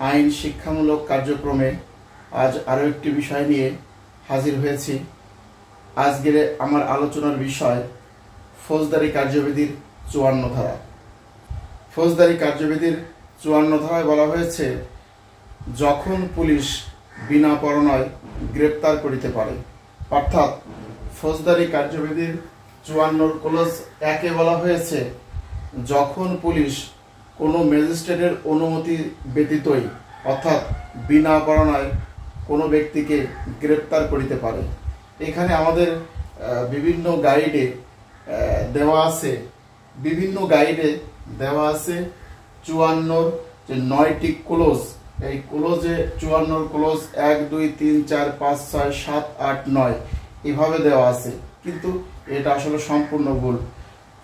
আইন শিক্ষামূলক কার্যক্রমে আজ আরও একটি বিষয় নিয়ে হাজির হয়েছি। আজকের আমার আলোচনার বিষয় ফৌজদারি কার্যবিধির ৫৪ ধারা। ফৌজদারি কার্যবিধির ৫৪ ধারায় বলা হয়েছে, যখন পুলিশ বিনা পরোয়ানায় গ্রেপ্তার করিতে পারে। অর্থাৎ ফৌজদারি কার্যবিধির ৫৪ ক্লজ ১-এ বলা হয়েছে, যখন পুলিশ কোনো ম্যাজিস্ট্রেটের অনুমতি ব্যতীতই অর্থাৎ বিনা পরোয়ানায় কোনো ব্যক্তিকে গ্রেপ্তার করিতে পারে। এখানে আমাদের বিভিন্ন গাইডে দেওয়া আছে ৫৪ যে ৯টি ক্লোজ। এই ক্লোজে ৫৪ ক্লোজ ১, ২, ৩, ৪, ৫, ৬, ৭, ৮, ৯ এভাবে দেওয়া আছে, কিন্তু এটা আসলে সম্পূর্ণ ভুল।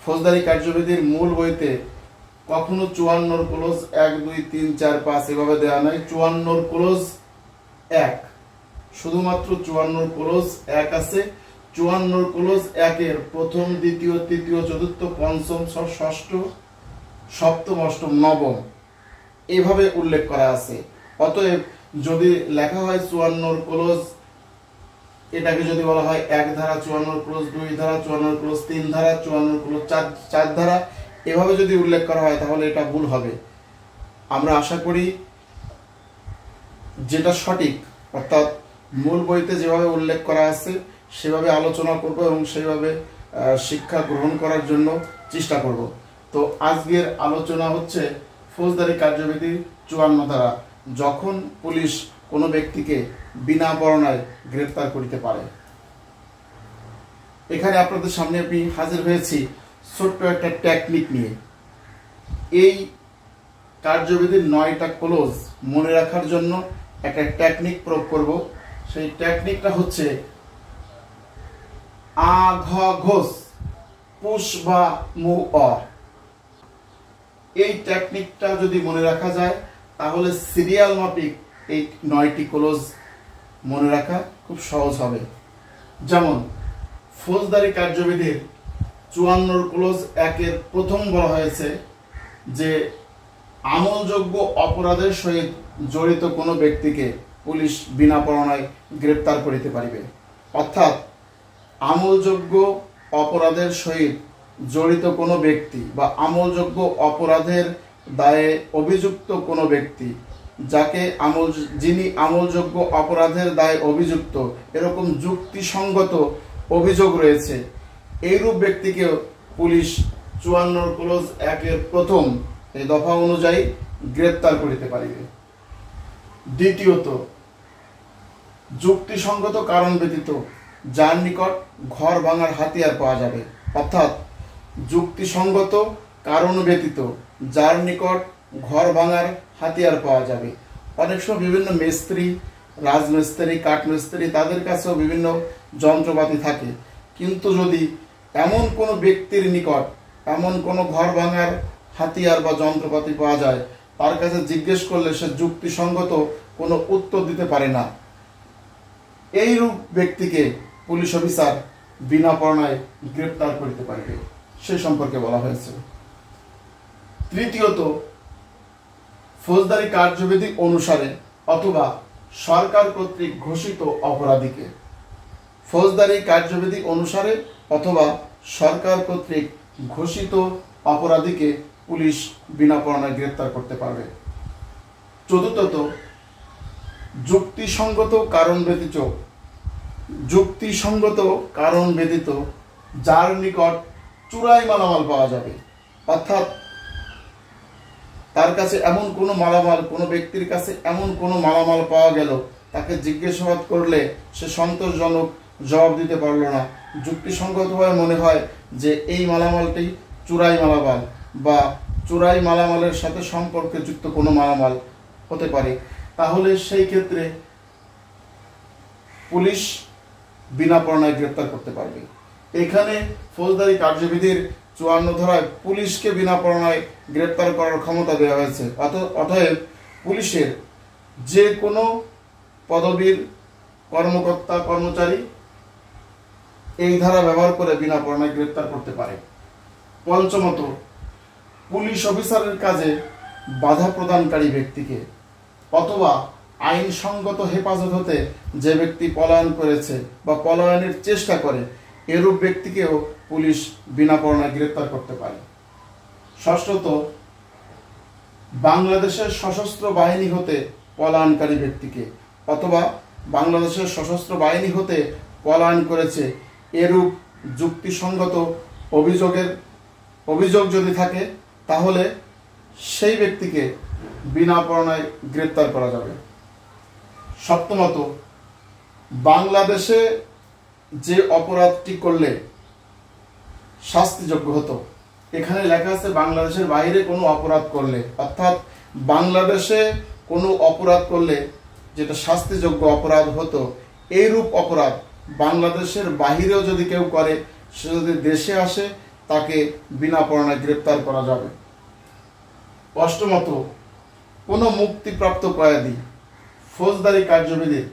ফৌজদারি কার্যবিধির মূল বইতে কখনো ৫৪ ক্লোজ ১, ২, ৩, ৪, ৫ এভাবে দেওয়া নয়। ৫৪ ক্লোজ ১, শুধুমাত্র ৫৪ ক্লোজ ১ আছে। ৫৪ ক্লোজ ১-এর প্রথম, দ্বিতীয়, তৃতীয়, চতুর্থ, পঞ্চম, ষষ্ঠ, সপ্তম, অষ্টম, নবম এভাবে উল্লেখ করা আছে। অতএব যদি লেখা হয় ৫৪ ক্লোজ, এটাকে যদি বলা হয় ১ ধারা, ৫৪ ক্লোজ ২ ধারা, ৫৪ ক্লোজ ৩ ধারা, ৫৪ ক্লোজ ৪ ধারা এভাবে যদি উল্লেখ করা হয় তাহলে এটা ভুল হবে। আমরা আশা করি যেটা সঠিক, অর্থাৎ মূল বইতে যেভাবে উল্লেখ করা আছে সেভাবে আলোচনা করব এবং সেইভাবে শিক্ষা গ্রহণ করার জন্য চেষ্টা করব। তো আজকের আলোচনা হচ্ছে ফৌজদারি কার্যবিধি ৫৪ ধারা, যখন পুলিশ কোনো ব্যক্তিকে বিনা পরোয়ানায় গ্রেফতার করিতে পারে। এখানে আপনাদের সামনে আমি হাজির হয়েছি ছোট্ট একটা টেকনিক নিয়ে। এই কার্যবিধির ৯টা ক্লোজ মনে রাখার জন্য একটা টেকনিক প্রয়োগ করব। সেই টেকনিকটা হচ্ছে আ ঘ ঘোষ পুষ বা মু অ। এই টেকনিকটা যদি মনে রাখা যায় তাহলে সিরিয়াল মাফিক এই ৯টি ক্লোজ মনে রাখা খুব সহজ হবে। যেমন ফৌজদারি কার্যবিধির ৫৪ ক্লোজ ১-এর প্রথম বলা হয়েছে যে আমলযোগ্য অপরাধের সহিত জড়িত কোনো ব্যক্তিকে পুলিশ বিনা পরোয়ানায় গ্রেপ্তার করিতে পারিবে। অর্থাৎ আমলযোগ্য অপরাধের সহিত জড়িত কোনো ব্যক্তি বা আমলযোগ্য অপরাধের দায়ে অভিযুক্ত কোনো ব্যক্তি, যিনি আমলযোগ্য অপরাধের দায়ে অভিযুক্ত, এরকম যুক্তিসঙ্গত অভিযোগ রয়েছে, এইরূপ ব্যক্তিকে পুলিশ ৫৪ ক্লোজ ১-এর প্রথম এই দফা অনুযায়ী গ্রেপ্তার করিতে পারিবে। দ্বিতীয়ত, যুক্তিসঙ্গত কারণ ব্যতীত যার নিকট ঘর ভাঙার হাতিয়ার পাওয়া যাবে। অর্থাৎ যুক্তিসঙ্গত কারণ ব্যতীত যার নিকট ঘর ভাঙার হাতিয়ার পাওয়া যাবে। অনেক সময় বিভিন্ন মিস্ত্রি, রাজমিস্ত্রি, কাঠমিস্ত্রি তাদের কাছেও বিভিন্ন যন্ত্রপাতি থাকে, কিন্তু যদি এমন কোনো ব্যক্তির নিকট এমন কোনো ঘর ভাঙার হাতিয়ার বা যন্ত্রপাতি পাওয়া যায়, তার কাছে জিজ্ঞেস করলে সে যুক্তিসঙ্গত কোনো উত্তর দিতে পারে না, এইরূপ ব্যক্তিকে পুলিশ অফিসার বিনা পরোয়ানায় গ্রেপ্তার করিতে পারিবে, সে সম্পর্কে বলা হয়েছে। তৃতীয়ত, ফৌজদারি কার্যবিধি অনুসারে অথবা সরকার কর্তৃক ঘোষিত অপরাধীকে। ফৌজদারি কার্যবিধি অনুসারে অথবা সরকার কর্তৃক ঘোষিত অপরাধীকে পুলিশ বিনা পরোয়ানায় গ্রেপ্তার করতে পারবে। চতুর্থত, যুক্তিসঙ্গত কারণ ব্যতীত যার নিকট চুরাই মালামাল পাওয়া যাবে। অর্থাৎ তার কাছে এমন কোনো মালামাল, কোনো ব্যক্তির কাছে এমন কোনো মালামাল পাওয়া গেল, তাকে জিজ্ঞাসাবাদ করলে সে সন্তোষজনক জবাব দিতে পারল না, যুক্তিসঙ্গতভাবে মনে হয় যে এই মালামালটি চুরাই মালামাল বা চুরাই মালামালের সাথে সম্পর্কে যুক্ত কোনো মালামাল হতে পারে, তাহলে সেই ক্ষেত্রে পুলিশ বিনা পরোয়ানায় গ্রেপ্তার করতে পারবে। এখানে ফৌজদারি কার্যবিধির ৫৪ ধারায় পুলিশকে বিনা পরোয়ানায় গ্রেপ্তার করার ক্ষমতা দেওয়া হয়েছে। অতএব পুলিশের যে কোনো পদবীর কর্মকর্তা কর্মচারী এই ধারা ব্যবহার করে বিনা পরোয়ানায় গ্রেপ্তার করতে পারে। পঞ্চমত, পুলিশ অফিসারের কাজে বাধা প্রদানকারী ব্যক্তিকে। অথবা আইনসঙ্গত হেফাজত হতে যে ব্যক্তি পলায়ন করেছে বা পলায়নের চেষ্টা করে, এরূপ ব্যক্তিকেও পুলিশ বিনা পরোয়ানায় গ্রেপ্তার করতে পারে। ষষ্ঠত, বাংলাদেশের সশস্ত্র বাহিনী হতে পলায়নকারী ব্যক্তিকে অথবা বাংলাদেশের সশস্ত্র বাহিনী হতে পলায়ন করেছে এরূপ যুক্তিসঙ্গত অভিযোগ যদি থাকে, তাহলে সেই ব্যক্তিকে বিনা পরোয়ানায় গ্রেপ্তার করা যাবে। সপ্তমত, বাংলাদেশে যে অপরাধটি করলে শাস্তিযোগ্য হতো, এখানে লেখা আছে বাংলাদেশের বাইরে কোনো অপরাধ করলে, অর্থাৎ বাংলাদেশে কোনো অপরাধ করলে যেটা শাস্তিযোগ্য অপরাধ হতো, এইরূপ অপরাধ বাংলাদেশের বাহিরেও যদি কেউ করে, সে যদি দেশে আসে তাকে বিনা পরোয়ানায় গ্রেপ্তার করা যাবে। অষ্টমত, কোনো মুক্তিপ্রাপ্ত কয়েদি ফৌজদারি কার্যবিধির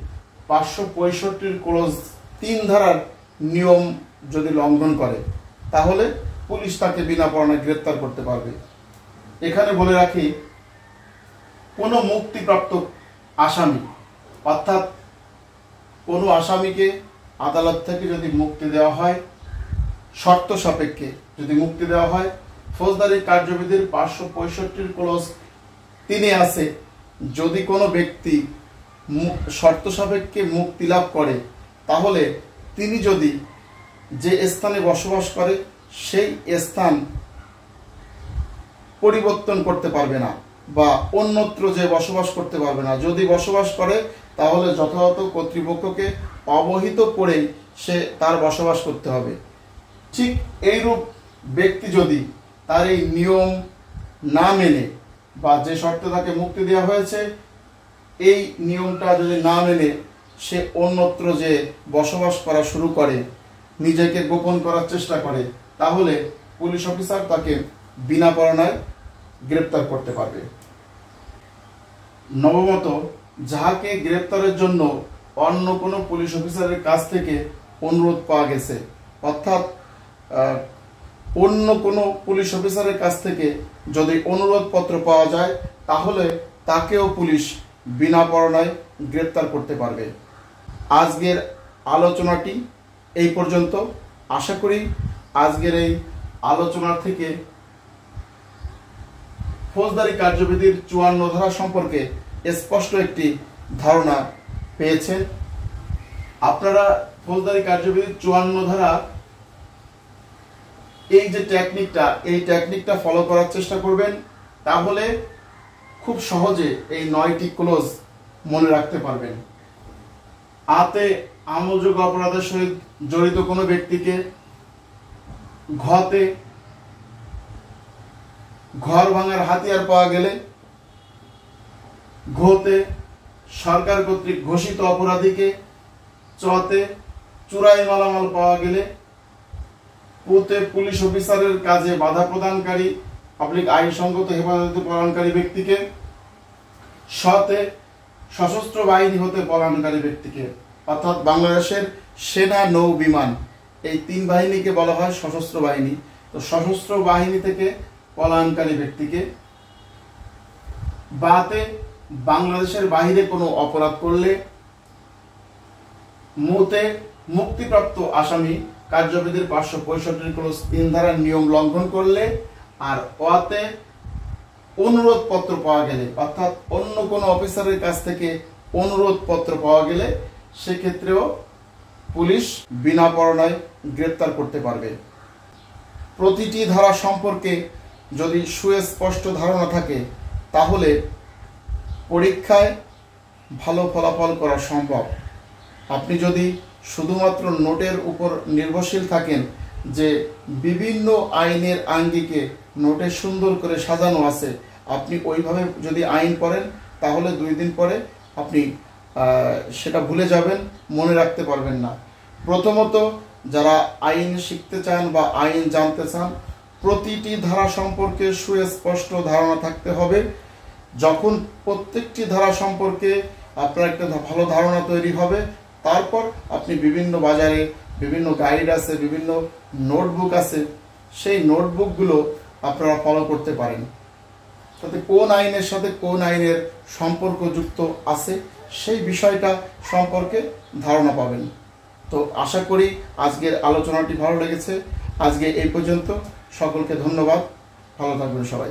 565 ক্লোজ 3 ধারার নিয়ম যদি লঙ্ঘন করে, তাহলে পুলিশ তাকে বিনা পরোয়ানায় গ্রেপ্তার করতে পারবে। এখানে বলে রাখি, কোনো মুক্তিপ্রাপ্ত আসামি, অর্থাৎ কোনো আসামিকে আদালত থেকে যদি মুক্তি দেওয়া হয়, শর্ত সাপেক্ষে যদি মুক্তি দেওয়া হয়, ফৌজদারি কার্যবিধির 565 ক্লোজ 3 আছে, যদি কোনো ব্যক্তি শর্ত সাপেক্ষে মুক্তি লাভ করে, তাহলে তিনি যদি যে স্থানে বসবাস করে সেই স্থান পরিবর্তন করতে পারবে না বা অন্যত্র যে বসবাস করতে পারবে না। যদি বসবাস করে তাহলে যথাযথ কর্তৃপক্ষকে অবহিত করেই সে তার বসবাস করতে হবে। ঠিক এইরূপ ব্যক্তি যদি তার এই নিয়ম না মেনে বা যে শর্তে তাকে মুক্তি দেওয়া হয়েছে এই নিয়মটা যদি না মেনে সে অন্যত্র যে বসবাস করা শুরু করে, নিজেকে গোপন করার চেষ্টা করে, তাহলে পুলিশ অফিসার তাকে বিনা পরোয়ানায় গ্রেপ্তার করতে পারবে। নবমত, যাহাকে গ্রেপ্তারের জন্য অন্য কোনো পুলিশ অফিসারের কাছ থেকে অনুরোধ পাওয়া গেছে, অর্থাৎ অন্য কোনো পুলিশ অফিসারের কাছ থেকে যদি অনুরোধ পত্র পাওয়া যায়, তাহলে তাকেও পুলিশ বিনা পরোয়ানায় গ্রেপ্তার করতে পারবে। আজকের আলোচনাটি এই পর্যন্ত। আশা করি আজকের এই আলোচনা থেকে ফৌজদারি কার্যবিধির 54 ধারা সম্পর্কে স্পষ্ট একটি ধারণা পেয়েছেন। আপনারা ফৌজদারি কার্যবিধির 54 ধারা এই যে টেকনিকটা ফলো করার চেষ্টা করবেন, তাহলে খুব সহজে এই 9টি ক্লোজ মনে রাখতে পারবেন। আতে আমলযোগ্য অপরাধের সহিত জড়িত কোনো ব্যক্তিকে, ঘতে ঘর ভাঙার হাতিয়ার পাওয়া গেলে, ঘতে সরকার কর্তৃক ঘোষিত অপরাধীকে, চতে চুরাই মালামাল পাওয়া গেলে, পুতে পুলিশ অফিসারের কাজে বাধা প্রদানকারী পাবলিক আইনসঙ্গত হেফাজতে পলায়নকারী ব্যক্তিকে, সতে সশস্ত্র বাহিনী হতে পলায়নকারী ব্যক্তিকে, অর্থাৎ বাংলাদেশের সেনা, নৌ, বিমান এই 3 বাহিনীকে বলা হয় সশস্ত্র বাহিনী। তো সশস্ত্র বাহিনী থেকে পলায়নকারী ব্যক্তিকে, বাতে বাংলাদেশের বাইরে কোনো অপরাধ করলে, মুতে মুক্তিপ্রাপ্ত আসামি কার্যবিধির 565 ক্লোজ 3 ধারার নিয়ম লঙ্ঘন করলে, আর অতে অনুরোধ পত্র পাওয়া গেলে, অর্থাৎ অন্য কোনো অফিসারের কাছ থেকে অনুরোধ পত্র পাওয়া গেলে সেক্ষেত্রেও পুলিশ বিনা পরোয়ানায় গ্রেপ্তার করতে পারবে। প্রতিটি ধারা সম্পর্কে যদি সুস্পষ্ট ধারণা থাকে, তাহলে পরীক্ষায় ভালো ফলাফল করা সম্ভব। আপনি যদি শুধুমাত্র নোটের উপর নির্ভরশীল থাকেন যে বিভিন্ন আইনের আঙ্গিকে নোটে সুন্দর করে সাজানো আছে, আপনি ওইভাবে যদি আইন পড়েন, তাহলে 2 দিন পরে আপনি সেটা ভুলে যাবেন, মনে রাখতে পারবেন না। প্রথমত, যারা আইন শিখতে চান বা আইন জানতে চান, প্রতিটি ধারা সম্পর্কে সুস্পষ্ট ধারণা থাকতে হবে। যখন প্রত্যেকটি ধারা সম্পর্কে আপনার একটা ভালো ধারণা তৈরি হবে, তারপর আপনি বিভিন্ন বাজারে বিভিন্ন গাইড আছে, বিভিন্ন নোটবুক আছে, সেই নোটবুকগুলো আপনারা ফলো করতে পারেন। তাতে কোন আইনের সাথে কোন আইনের সম্পর্ক যুক্ত আছে সেই বিষয়টা সম্পর্কে ধারণা পাবেন। তো আশা করি আজকের আলোচনাটি ভালো লেগেছে। আজকে এই পর্যন্ত, সকলকে ধন্যবাদ, ভালো থাকবেন সবাই।